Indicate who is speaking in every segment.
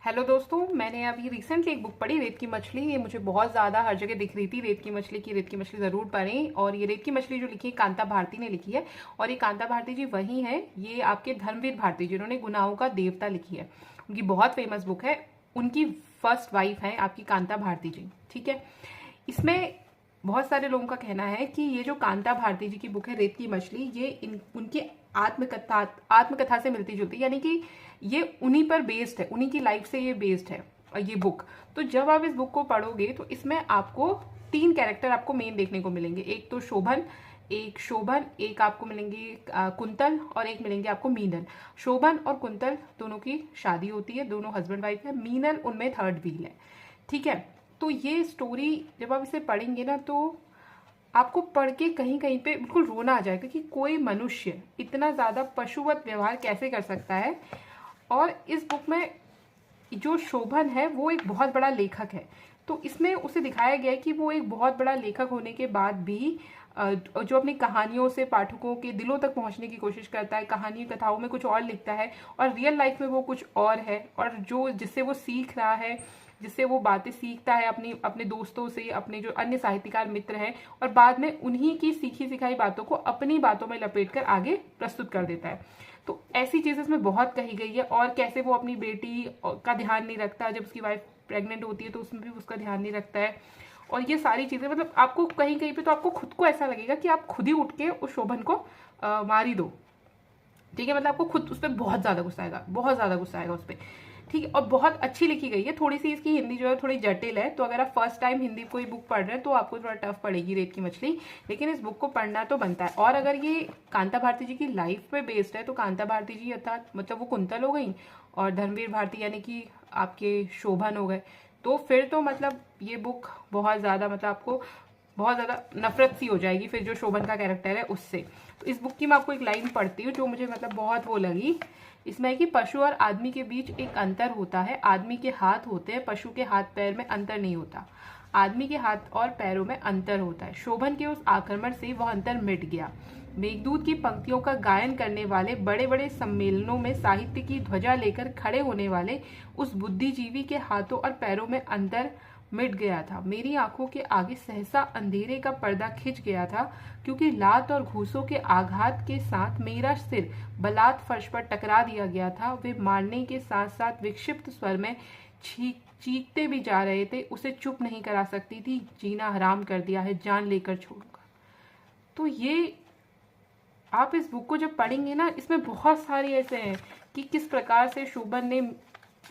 Speaker 1: Hello दोस्तों, मैंने अभी रिसेंटली एक बुक पढ़ी, रेत की मछली। ये मुझे बहुत ज़्यादा हर जगह दिख रही थी, रेत की मछली की, रेत की मछली ज़रूर पढ़ें। और ये रेत की मछली जो लिखी है कांता भारती ने लिखी है। और ये कांता भारती जी वही हैं, ये आपके धर्मवीर भारती जिन्होंने गुनाहों का देवता लिखी है। उनकी बहुत फेमस बुक है। उनकी फर्स्ट वाइफ है आपकी कांता भारती जी, ठीक है। इसमें बहुत सारे लोगों का कहना है कि ये जो कांता भारती जी की बुक है रेत की मछली, ये उनकी आत्मकथा से मिलती जुलती, यानी कि ये उन्हीं पर बेस्ड है, उन्हीं की लाइफ से ये बेस्ड है ये बुक। तो जब आप इस बुक को पढ़ोगे तो इसमें आपको 3 कैरेक्टर आपको मेन देखने को मिलेंगे। एक तो शोभन, एक आपको मिलेंगी कुंतल, और एक मिलेंगे आपको मीनल। शोभन और कुंतल दोनों की शादी होती है, दोनों हस्बैंड वाइफ है। मीनल उनमें थर्ड व्हील है, ठीक है। तो ये स्टोरी जब आप इसे पढ़ेंगे ना, तो आपको पढ़ के कहीं कहीं पे बिल्कुल रोना आ जाएगा कि कोई मनुष्य इतना ज़्यादा पशुवत व्यवहार कैसे कर सकता है। और इस बुक में जो शोभन है वो एक बहुत बड़ा लेखक है। तो इसमें उसे दिखाया गया है कि वो एक बहुत बड़ा लेखक होने के बाद भी जो अपनी कहानियों से पाठकों के दिलों तक पहुंचने की कोशिश करता है, कहानी कथाओं में कुछ और लिखता है और रियल लाइफ में वो कुछ और है। और जो जिससे वो सीख रहा है, जिससे वो बातें सीखता है अपने दोस्तों से, अपने जो अन्य साहित्यकार मित्र हैं, और बाद में उन्हीं की सीखी सिखाई बातों को अपनी बातों में लपेटकर आगे प्रस्तुत कर देता है। तो ऐसी चीज़ इसमें बहुत कही गई है। और कैसे वो अपनी बेटी का ध्यान नहीं रखता, जब उसकी वाइफ प्रेग्नेंट होती है तो उसमें भी उसका ध्यान नहीं रखता है। और ये सारी चीज़ें मतलब आपको कहीं कहीं पे तो आपको खुद को ऐसा लगेगा कि आप खुद ही उठ के उस शोभन को मार ही दो, ठीक है। मतलब आपको खुद उस पर बहुत ज़्यादा गुस्सा आएगा, बहुत ज़्यादा गुस्सा आएगा उस पर, ठीक है। और बहुत अच्छी लिखी गई है। थोड़ी सी इसकी हिंदी जो है थोड़ी जटिल है, तो अगर आप फर्स्ट टाइम हिंदी कोई बुक पढ़ रहे हैं तो आपको थोड़ा टफ पड़ेगी रेत की मछली, लेकिन इस बुक को पढ़ना तो बनता है। और अगर ये कांता भारती जी की लाइफ पे बेस्ड है, तो कांता भारती जी अर्थात मतलब वो कुंतल हो गई और धर्मवीर भारती यानी कि आपके शोभन हो गए, तो फिर तो मतलब ये बुक बहुत ज़्यादा मतलब आपको बहुत ज़्यादा नफरत सी हो जाएगी फिर जो शोभन का कैरेक्टर है उससे। तो इस बुक की मैं आपको एक लाइन पढ़ती हूँ जो मुझे मतलब बहुत वो लगी। इसमें है कि पशु और आदमी के बीच एक अंतर होता है। आदमी के हाथ होते हैं, पशु के हाथ पैर में अंतर नहीं होता। आदमी के हाथ और पैरों में अंतर होता है। शोभन के उस आक्रमण से वह अंतर मिट गया। मेघदूत की पंक्तियों का गायन करने वाले, बड़े बड़े सम्मेलनों में साहित्य की ध्वजा लेकर खड़े होने वाले उस बुद्धिजीवी के हाथों और पैरों में अंतर मिट गया था। मेरी आंखों के आगे सहसा अंधेरे का पर्दा खिंच गया था, क्योंकि लात और घूसों के आघात के साथ मेरा सिर बलात् फर्श पर टकरा दिया गया था। वे मारने के साथ साथ विक्षिप्त स्वर में चीखते भी जा रहे थे। उसे चुप नहीं करा सकती थी। जीना हराम कर दिया है, जान लेकर छोड़ूंगा। तो ये आप इस बुक को जब पढ़ेंगे ना, इसमें बहुत सारे ऐसे हैं कि किस प्रकार से शोभन ने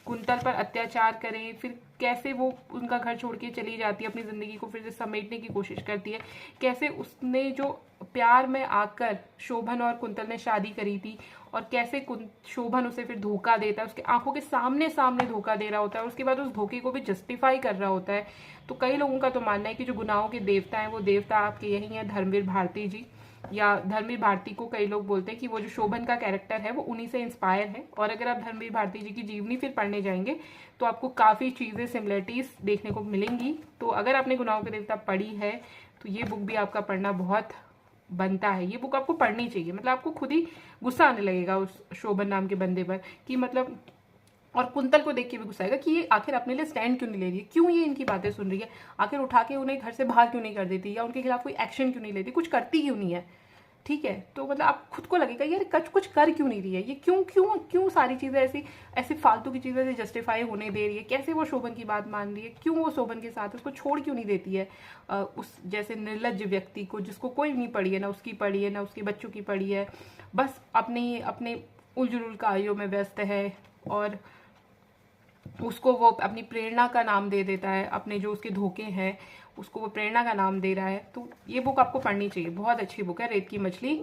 Speaker 1: कुंतल पर अत्याचार करें, फिर कैसे वो उनका घर छोड़ के चली जाती है, अपनी ज़िंदगी को फिर से समेटने की कोशिश करती है, कैसे उसने जो प्यार में आकर शोभन और कुंतल ने शादी करी थी, और कैसे शोभन उसे फिर धोखा देता है, उसके आंखों के सामने सामने धोखा दे रहा होता है, और उसके बाद उस धोखे को भी जस्टिफाई कर रहा होता है। तो कई लोगों का तो मानना है कि जो गुनाहों के देवता हैं वो देवता आपके यही हैं, धर्मवीर भारती जी, या धर्मवीर भारती को कई लोग बोलते हैं कि वो जो शोभन का कैरेक्टर है वो उन्हीं से इंस्पायर है। और अगर आप धर्मवीर भारती जी की जीवनी फिर पढ़ने जाएंगे तो आपको काफ़ी चीज़ें सिमिलरिटीज देखने को मिलेंगी। तो अगर आपने गुनाहों के देवता पढ़ी है तो ये बुक भी आपका पढ़ना बहुत बनता है। ये बुक आपको पढ़नी चाहिए, मतलब आपको खुद ही गुस्सा आने लगेगा उस शोभन नाम के बंदे पर कि मतलब, और कुंतल को देख के भी गुस्सा आएगा कि ये आखिर अपने लिए स्टैंड क्यों नहीं ले रही है, क्यों ये इनकी बातें सुन रही है, आखिर उठा के उन्हें घर से बाहर क्यों नहीं कर देती, या उनके खिलाफ कोई एक्शन क्यों नहीं लेती, कुछ करती क्यों नहीं है, ठीक है। तो मतलब आप खुद को लगेगा यार कुछ कर क्यों नहीं रही है, ये क्यों क्यों क्यों सारी चीज़ें ऐसी ऐसी फालतू की चीज़ें जस्टिफाई होने दे रही है, कैसे वो शोभन की बात मान रही है, क्यों वो शोभन के साथ उसको छोड़ क्यों नहीं देती है, उस जैसे निर्लज्ज व्यक्ति को जिसको कोई नहीं पढ़ी है, ना उसकी पढ़ी है ना उसके बच्चों की पढ़ी है, बस अपने अपने उलझुल कार्यों में व्यस्त है, और उसको वो अपनी प्रेरणा का नाम दे देता है, अपने जो उसके धोखे हैं उसको वो प्रेरणा का नाम दे रहा है। तो ये बुक आपको पढ़नी चाहिए, बहुत अच्छी बुक है रेत की मछली।